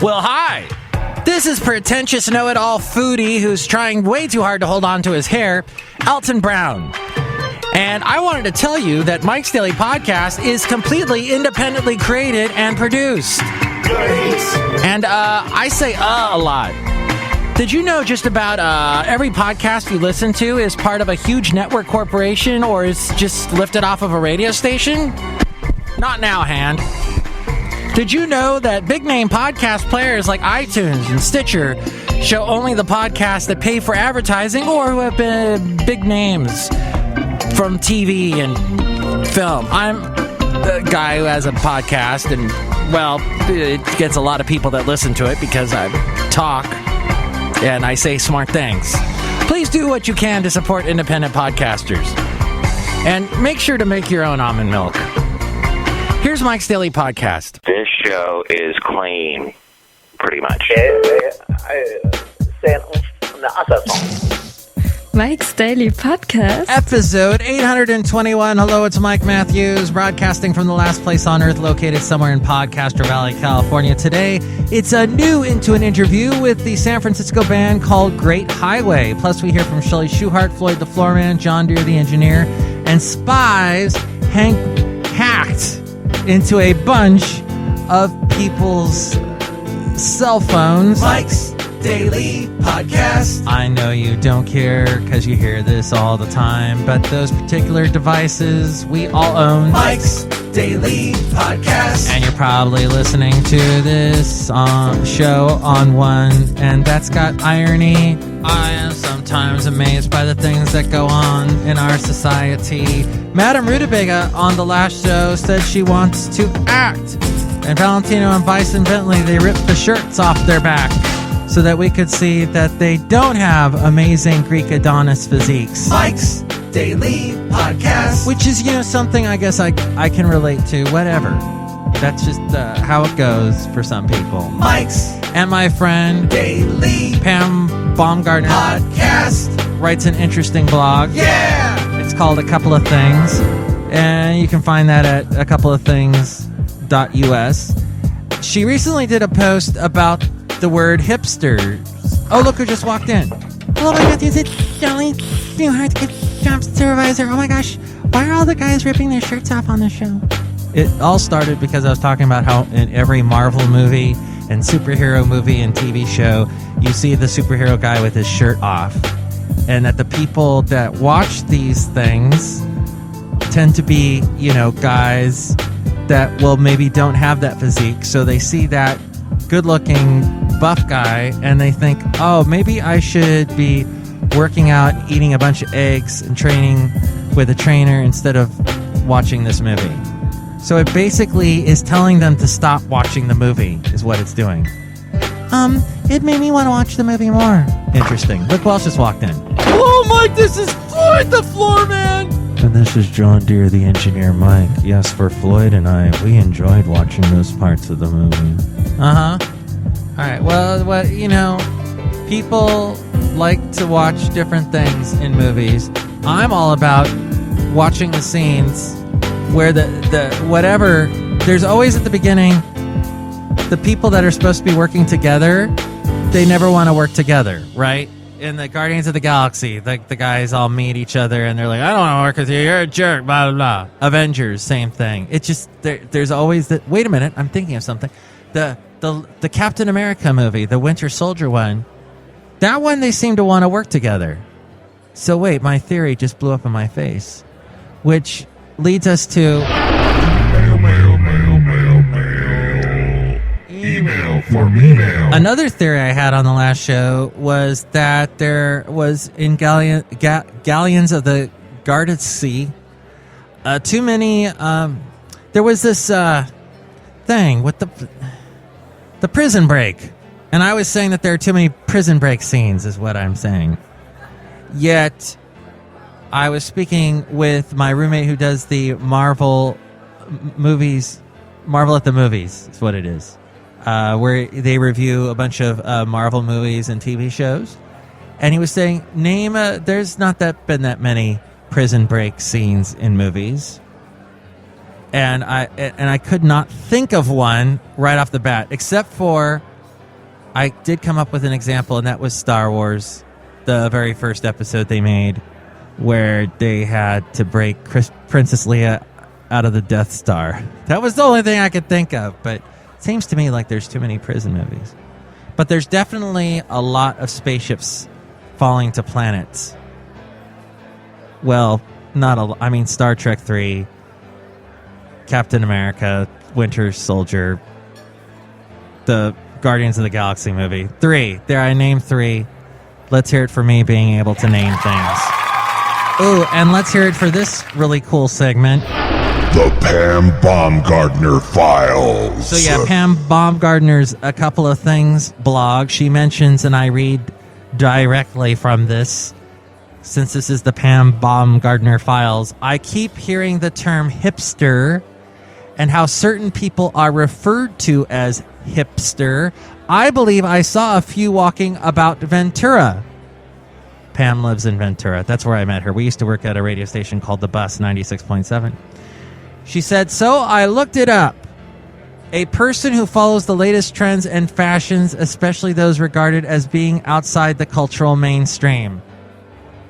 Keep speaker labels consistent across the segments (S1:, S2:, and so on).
S1: Well, hi. This is pretentious know-it-all foodie who's trying way too hard to hold on to his hair, Elton Brown. And I wanted to tell you that Mike's Daily Podcast is completely independently created and produced. Great. And I say a lot. Did you know just about every podcast you listen to is part of a huge network corporation or is just lifted off of a radio station? Not now, Hand. Did you know that big-name podcast players like iTunes and Stitcher show only the podcasts that pay for advertising or who have been big names from TV and film? I'm the guy who has a podcast, and, well, it gets a lot of people that listen to it because I talk and I say smart things. Please do what you can to support independent podcasters. And make sure to make your own almond milk. Here's Mike's Daily Podcast.
S2: This show is clean, pretty much.
S3: Mike's Daily Podcast.
S1: Episode 821. Hello, it's Mike Matthews, broadcasting from the last place on earth located somewhere in Podcaster Valley, California. Today, it's a new Into an Interview with the San Francisco band called Great Highway. Plus, we hear from Chely Shoehart, Floyd the Foorman, John Deere the engineer, and Spies hacked into a bunch of people's cell phones.
S4: Mike's Daily Podcast.
S1: I know you don't care because you hear this all the time, but those particular devices we all own.
S4: Mike's Daily Podcast.
S1: And you're probably listening to this show on one, and that's got irony. I am sometimes amazed by the things that go on in our society. Madame Rutabaga on the last show said she wants to act. And Valentino and Bison Bentley, they ripped the shirts off their back so that we could see that they don't have amazing Greek Adonis physiques.
S4: Mike's Daily Podcast.
S1: Which is, something I guess I can relate to. Whatever. That's just how it goes for some people.
S4: Mike's
S1: and my friend
S4: Daily
S1: Pam Baumgardner
S4: Podcast
S1: writes an interesting blog.
S4: Yeah!
S1: It's called A Couple of Things. And you can find that at acoupleofthings.us. She recently did a post about the word hipsters. Oh, look who just walked in. Hello, my Matthews. It's Chely Shoehart, shop supervisor. Oh my gosh, why are all the guys ripping their shirts off on the show? It all started because I was talking about how in every Marvel movie and superhero movie and TV show, you see the superhero guy with his shirt off. And that the people that watch these things tend to be, guys that, maybe don't have that physique. So they see that good-looking buff guy and they think, oh, maybe I should be working out, eating a bunch of eggs, and training with a trainer instead of watching this movie. So it basically is telling them to stop watching the movie, is what it's doing. It made me want to watch the movie more. Interesting. Look who else just walked in. Hello, Mike, this is Floyd the Foorman! And this is John Deere, the engineer, Mike. Yes, for Floyd and I, we enjoyed watching those parts of the movie. Uh-huh. All right, well, people like to watch different things in movies. I'm all about watching the scenes where there's always at the beginning, the people that are supposed to be working together, they never want to work together, right? In the Guardians of the Galaxy, the guys all meet each other and they're like, I don't want to work with you, you're a jerk, blah, blah, blah. Avengers, same thing. It's just, there's always that, wait a minute, I'm thinking of something. The Captain America movie, the Winter Soldier one, that one they seem to want to work together. So wait, my theory just blew up in my face. Which leads us to...
S4: Email for me-mail.
S1: Another theory I had on the last show was that there was in galleons of the guarded sea too many... there was this thing with the prison break. And I was saying that there are too many prison break scenes, is what I'm saying. Yet, I was speaking with my roommate who does the Marvel movies. Marvel at the Movies is what it is. Where they review a bunch of Marvel movies and TV shows. And he was saying, there's not been that many prison break scenes in movies. And I could not think of one right off the bat, except for I did come up with an example, and that was Star Wars, the very first episode they made, where they had to break Princess Leia out of the Death Star. That was the only thing I could think of, but it seems to me like there's too many prison movies. But there's definitely a lot of spaceships falling to planets. Well, not a lot. I mean, Star Trek 3, Captain America, Winter Soldier, the Guardians of the Galaxy movie. 3. There, I named 3. Let's hear it for me being able to name things. Ooh, and let's hear it for this really cool segment.
S4: The Pam Baumgardner Files.
S1: So yeah, Pam Baumgardner's A Couple of Things blog. She mentions, and I read directly from this, since this is the Pam Baumgardner Files, I keep hearing the term hipster and how certain people are referred to as hipster. I believe I saw a few walking about Ventura. Pam lives in Ventura. That's where I met her. We used to work at a radio station called The Bus 96.7. She said, so I looked it up. A person who follows the latest trends and fashions, especially those regarded as being outside the cultural mainstream.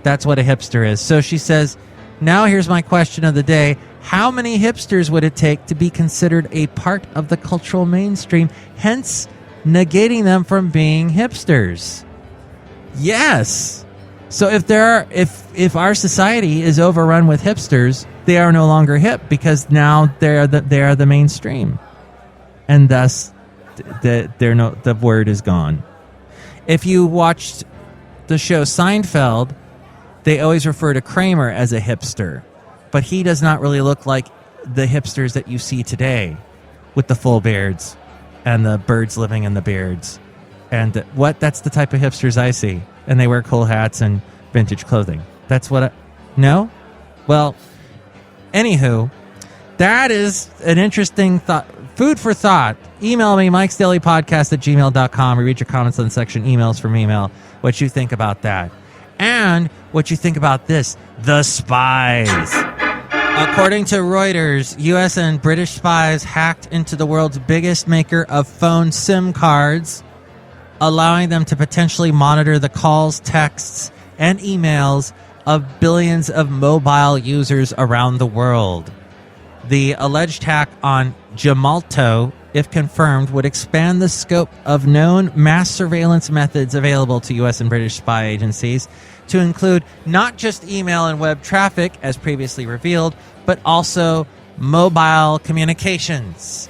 S1: That's what a hipster is. So she says, now here's my question of the day. How many hipsters would it take to be considered a part of the cultural mainstream, hence negating them from being hipsters? Yes. So if our society is overrun with hipsters, they are no longer hip because now they are the mainstream, and thus the word is gone. If you watched the show Seinfeld, they always refer to Kramer as a hipster, but he does not really look like the hipsters that you see today, with the full beards and the birds living in the beards, and that's the type of hipsters I see, and they wear cool hats and vintage clothing. That's what no? Well, anywho, that is an interesting thought. Food for thought. Email me, MIKEs-DAILY-PODCAST@gmail.com. We read your comments on the section emails from email, what you think about that. And what you think about this, the spies. According to Reuters, U.S. and British spies hacked into the world's biggest maker of phone SIM cards, allowing them to potentially monitor the calls, texts, and emails of billions of mobile users around the world. The alleged hack on Gemalto, if confirmed, would expand the scope of known mass surveillance methods available to U.S. and British spy agencies to include not just email and web traffic, as previously revealed, but also mobile communications.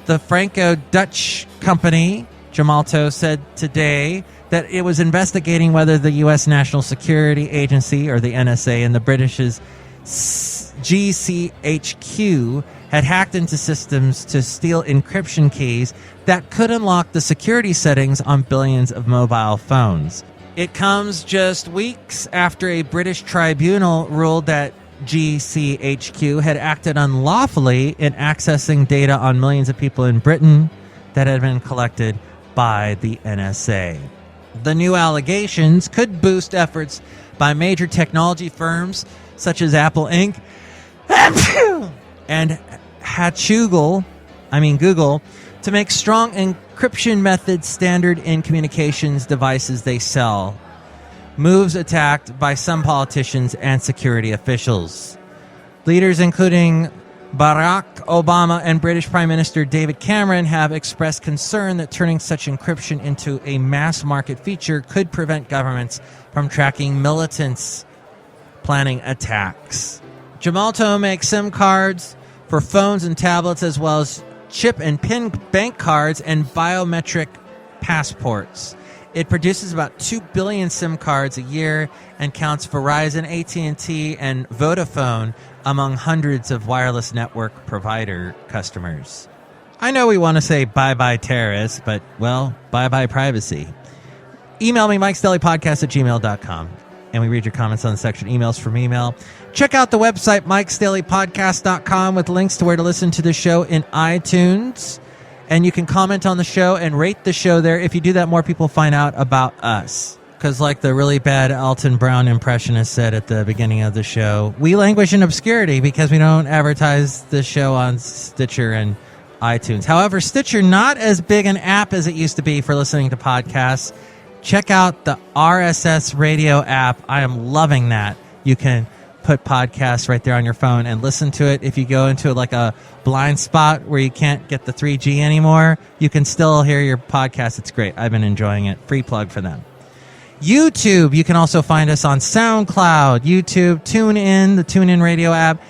S1: The Franco-Dutch company, Gemalto, said today that it was investigating whether the U.S. National Security Agency, or the NSA, and the British's GCHQ had hacked into systems to steal encryption keys that could unlock the security settings on billions of mobile phones. It comes just weeks after a British tribunal ruled that GCHQ had acted unlawfully in accessing data on millions of people in Britain that had been collected by the NSA. The new allegations could boost efforts by major technology firms such as Apple Inc. and Google, to make strong encryption methods standard in communications devices they sell. Moves attacked by some politicians and security officials. Leaders including Barack Obama and British Prime Minister David Cameron have expressed concern that turning such encryption into a mass market feature could prevent governments from tracking militants planning attacks. Gemalto makes SIM cards for phones and tablets, as well as chip and PIN bank cards and biometric passports. It produces about 2 billion SIM cards a year and counts Verizon, AT&T, and Vodafone among hundreds of wireless network provider customers. I know we want to say bye-bye terrorists, but, well, bye-bye privacy. Email me, MIKEs-DAILY-PODCAST@gmail.com, and we read your comments on the section emails from email. Check out the website, MIKEs-DAILY-PODCAST.com, with links to where to listen to the show in iTunes. And you can comment on the show and rate the show there. If you do that, more people find out about us. Because like the really bad Elton Brown impressionist said at the beginning of the show, we languish in obscurity because we don't advertise the show on Stitcher and iTunes. However, Stitcher, not as big an app as it used to be for listening to podcasts. Check out the RSS Radio app. I am loving that. You can put podcasts right there on your phone and listen to it. If you go into like a blind spot where you can't get the 3G anymore, you can still hear your podcast. It's great. I've been enjoying it. Free plug for them. YouTube, you can also find us on SoundCloud, YouTube, TuneIn, the TuneIn Radio app,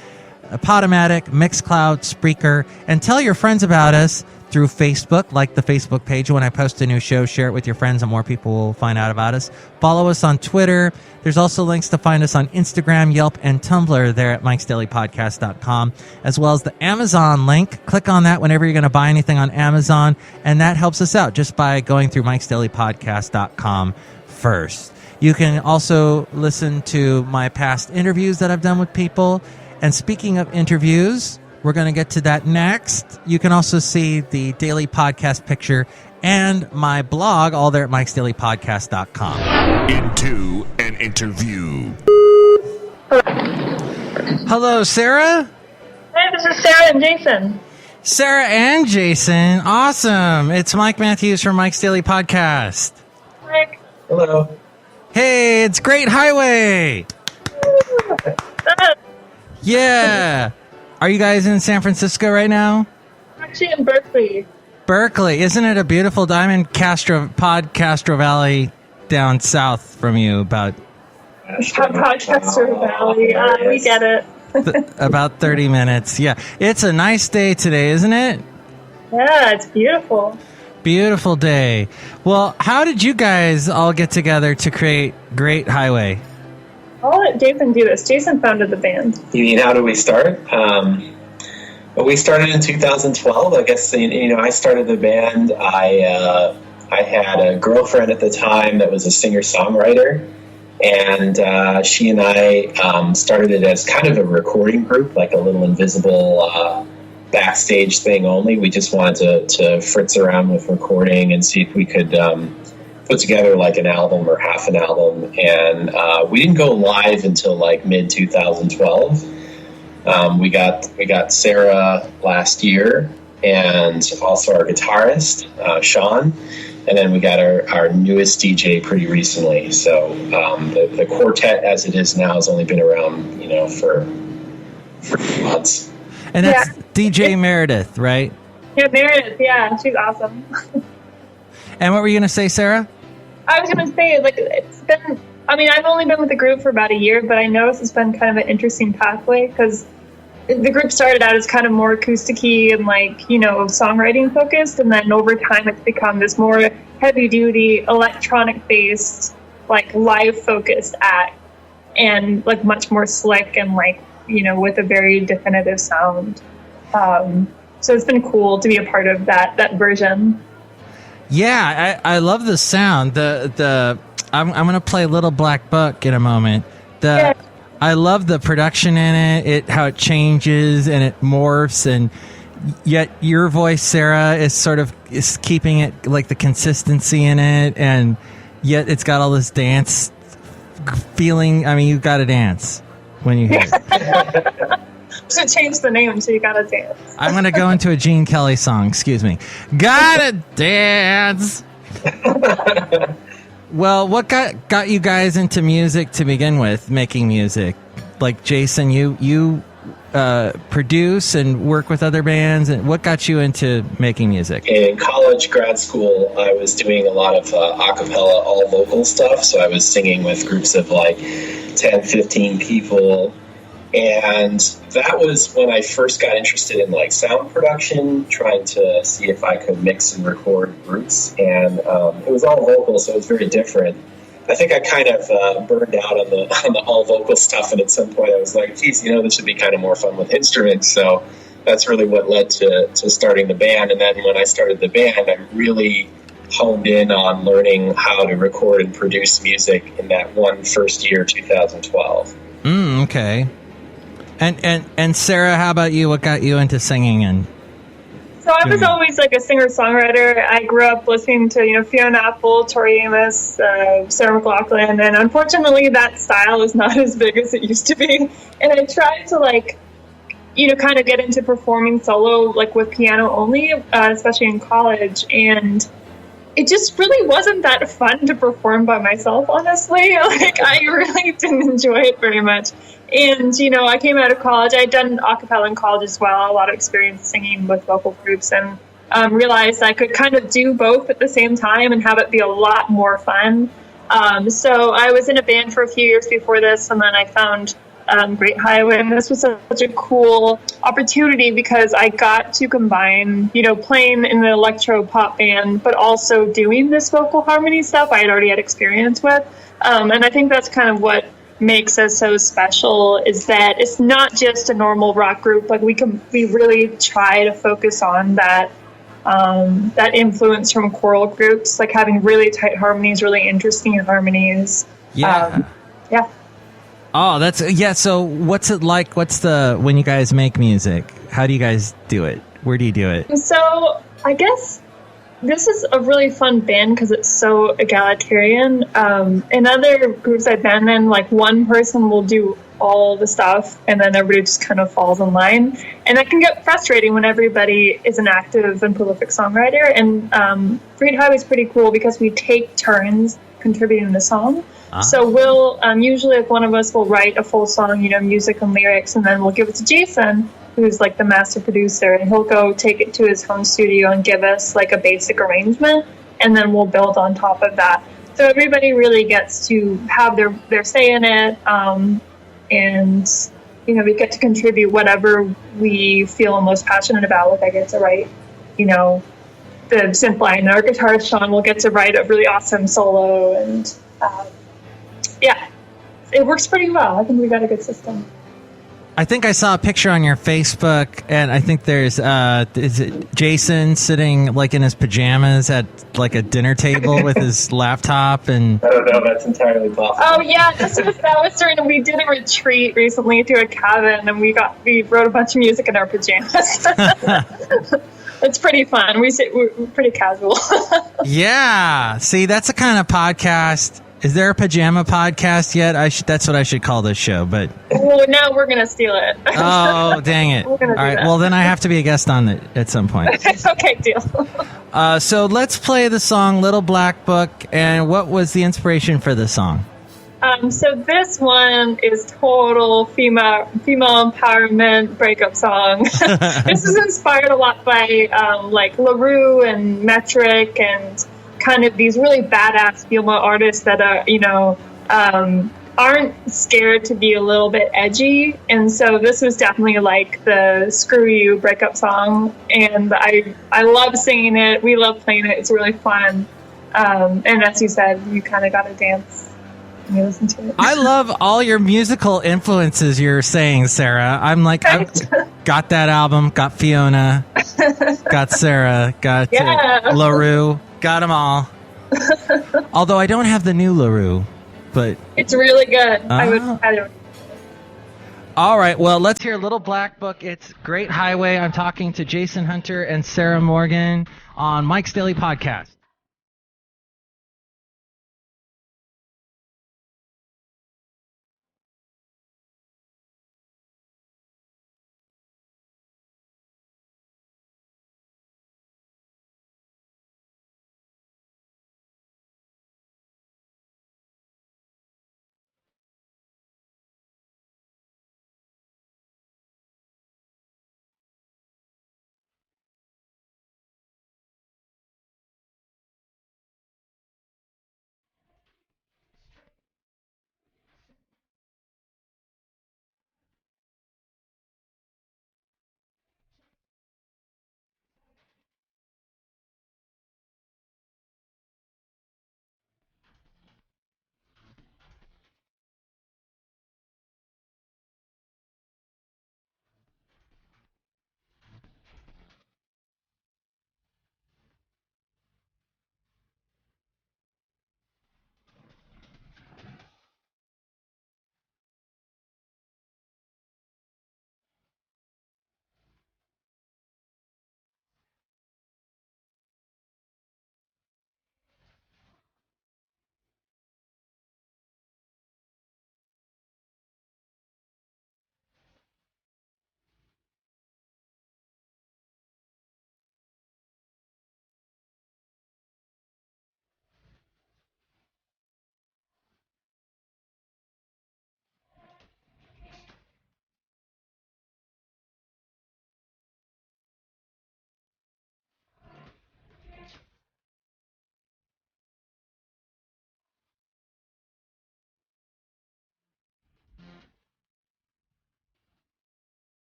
S1: Podomatic, Mixcloud, Spreaker, and tell your friends about us through Facebook, like the Facebook page. When I post a new show, share it with your friends and more people will find out about us. Follow us on Twitter. There's also links to find us on Instagram, Yelp, and Tumblr there at MIKEs-DAILY-PODCAST.com, as well as the Amazon link. Click on that whenever you're going to buy anything on Amazon, and that helps us out just by going through MIKES-DAILY-PODCAST.com first. You can also listen to my past interviews that I've done with people. And speaking of interviews, we're going to get to that next. You can also see the daily podcast picture and my blog all there at MIKES-DAILY-PODCAST.com.
S4: Into an interview.
S1: Hello, Sarah.
S5: Hi, this is Sarah and Jason.
S1: Sarah and Jason. Awesome. It's Mike Matthews from Mike's Daily Podcast.
S5: Mike.
S6: Hello.
S1: Hey, it's Great Highway. Yeah. Are you guys in San Francisco right now?
S5: Actually in Berkeley.
S1: Berkeley. Isn't it a beautiful diamond? Castro Valley down south from you about...
S5: Castro Valley. We get it.
S1: About 30 minutes. Yeah. It's a nice day today, isn't it?
S5: Yeah, it's beautiful.
S1: Beautiful day. Well, how did you guys all get together to create Great Highway?
S5: I'll let Jason do this. Jason founded the band.
S6: You mean, how do we start? Well, we started in 2012. I guess, I started the band. I had a girlfriend at the time that was a singer-songwriter, and she and I started it as kind of a recording group, like a little invisible backstage thing only. We just wanted to fritz around with recording and see if we could put together like an album or half an album. And we didn't go live until like mid 2012. We got Sarah last year, and also our guitarist Sean, and then we got our newest DJ pretty recently. So the quartet as it is now has only been around for 3 months.
S1: And that's DJ Meredith, right?
S5: Yeah, Meredith. Yeah, she's awesome.
S1: And what were you going to say, Sarah?
S5: I was going to say, it's been... I've only been with the group for about a year, but I noticed it's been kind of an interesting pathway, because the group started out as kind of more acoustic-y and, songwriting focused, and then over time it's become this more heavy-duty, electronic-based, live-focused act, and, much more slick and, with a very definitive sound. So it's been cool to be a part of that version.
S1: Yeah, I love the sound. I'm going to play Little Black Book in a moment. I love the production in it, how it changes and it morphs, and yet your voice, Sarah, is keeping it like the consistency in it, and yet it's got all this dance feeling. You've got to dance when you hear it.
S5: So change the name, so you gotta dance.
S1: I'm gonna go into a Gene Kelly song. Excuse me. Gotta dance. Well, what got you guys into music to begin with? Making music, like Jason, you produce and work with other bands, and what got you into making music? In
S6: college, grad school, I was doing a lot of a cappella, all vocal stuff. So I was singing with groups of 10, 15 people. And that was when I first got interested in sound production, trying to see if I could mix and record groups. And it was all vocal, so it was very different. I think I kind of burned out on the all vocal stuff, and at some point I was like, geez, this would be kind of more fun with instruments. So that's really what led to starting the band. And then when I started the band, I really honed in on learning how to record and produce music in that first year, 2012.
S1: Okay. And Sarah, how about you? What got you into singing? And
S5: so I was always a singer-songwriter. I grew up listening to Fiona Apple, Tori Amos, Sarah McLachlan, and unfortunately that style is not as big as it used to be. And I tried to kind of get into performing solo, like with piano only, especially in college. And it just really wasn't that fun to perform by myself, honestly. Like, I really didn't enjoy it very much. And, I came out of college. I'd done a cappella in college as well, a lot of experience singing with local groups, and realized I could kind of do both at the same time and have it be a lot more fun. So I was in a band for a few years before this, and then I found Great Highway, and this was such a cool opportunity because I got to combine, playing in the electro pop band, but also doing this vocal harmony stuff I had already had experience with. And I think that's kind of what makes us so special, is that it's not just a normal rock group. Like, we really try to focus on that influence from choral groups, like having really tight harmonies, really interesting harmonies.
S1: Yeah.
S5: Yeah.
S1: Oh, so what's it like? When you guys make music, how do you guys do it? Where do you do it?
S5: So I guess this is a really fun band because it's so egalitarian. In other groups I've been in, like, one person will do all the stuff and then everybody just kind of falls in line. And that can get frustrating when everybody is an active and prolific songwriter. And Great Highway is pretty cool because we take turns contributing the song. So we'll usually, like, one of us will write a full song, music and lyrics, and then we'll give it to Jason, who's like the master producer, and he'll go take it to his home studio and give us like a basic arrangement, and then we'll build on top of that. So everybody really gets to have their say in it, and we get to contribute whatever we feel most passionate about. Like, I get to write, the synth line, and our guitarist Sean will get to write a really awesome solo, and yeah, it works pretty well. I think we got a good system.
S1: I think I saw a picture on your Facebook, and I think there's is it Jason sitting like in his pajamas at like a dinner table with his laptop, and
S6: I don't know, that's entirely possible.
S5: Oh yeah, that was during, we did a retreat recently to a cabin, and we wrote a bunch of music in our pajamas. It's pretty fun. We're pretty casual.
S1: Yeah, see, that's the kind of podcast. Is there a pajama podcast yet? That's what I should call this show. But
S5: now we're gonna steal it.
S1: Oh, dang it! All right, well then I have to be a guest on it at some point.
S5: Okay, deal.
S1: So let's play the song "Little Black Book." And what was the inspiration for the song?
S5: So this one is total female empowerment breakup song. This is inspired a lot by like LaRue and Metric and kind of these really badass female artists that are, aren't scared to be a little bit edgy. And so this was definitely like the screw you breakup song. And I love singing it. We love playing it. It's really fun. And as you said, you kind of got to dance when you listen to it.
S1: I love all your musical influences you're saying, Sarah. I'm like, I've got that album, got Fiona, got Sarah, got LaRue. Got them all. Although I don't have the new LaRue, but
S5: it's really good. I don't.
S1: All right, well, let's hear Little Black Book. It's Great Highway. I'm talking to Jason Hunter and Sarah Morgan on Mike's Daily Podcast.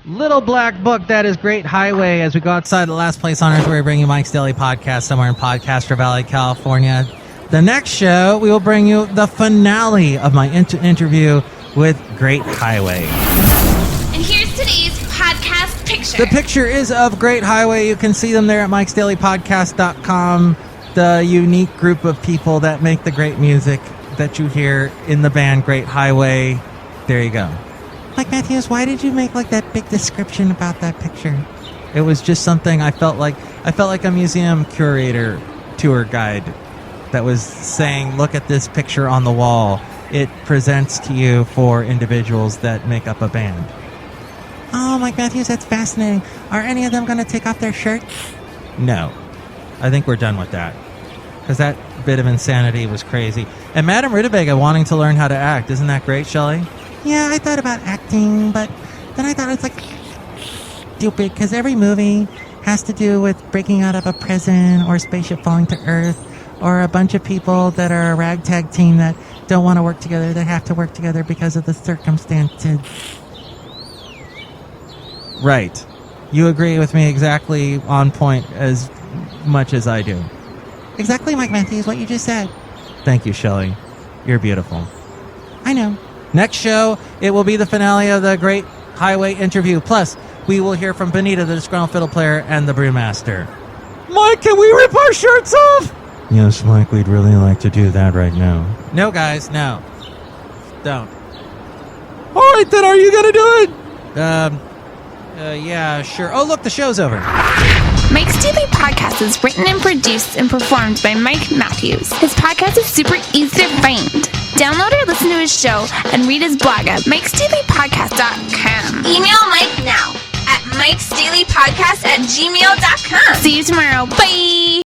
S1: Little black book, that is Great Highway. As we go outside the last place on earth, where we bring you Mike's Daily Podcast somewhere in Podcaster Valley, California. The next show, we will bring you the finale of my interview with Great Highway.
S7: And here's today's podcast picture.
S1: The picture is of Great Highway. You can see them there at MIKEs-DAILY-PODCAST.com. The unique group of people that make the great music that you hear in the band Great Highway. There you go. Mike Matthews, why did you make like that big description about that picture? It was just something I felt like a museum curator, tour guide that was saying, look at this picture on the wall. It presents to you for individuals that make up a band. Oh, Mike Matthews, that's fascinating. Are any of them going to take off their shirts? No. I think we're done with that. Because that bit of insanity was crazy. And Madame Rutabaga wanting to learn how to act. Isn't that great, Chely? Yeah, I thought about acting, but then I thought it's like stupid because every movie has to do with breaking out of a prison or a spaceship falling to Earth or a bunch of people that are a ragtag team that don't want to work together. They have to work together because of the circumstances. Right. You agree with me exactly on point as much as I do. Exactly, Mike Matthews, what you just said. Thank you, Chely. You're beautiful. I know. Next show, it will be the finale of the Great Highway interview. Plus, we will hear from Benita, the Disgruntled Fiddle Player, and the Brewmaster. Mike, can we rip our shirts off? Yes, Mike, we'd really like to do that right now. No, guys, no. Don't. All right, then, are you going to do it? Yeah, sure. Oh, look, the show's over.
S7: Mike's Daily Podcast is written and produced and performed by Mike Matthews. His podcast is super easy to find. Download or listen to his show and read his blog at MIKEs-DAILY-PODCAST.com. Email Mike now at MIKEs-DAILY-PODCAST@gmail.com. See you tomorrow. Bye!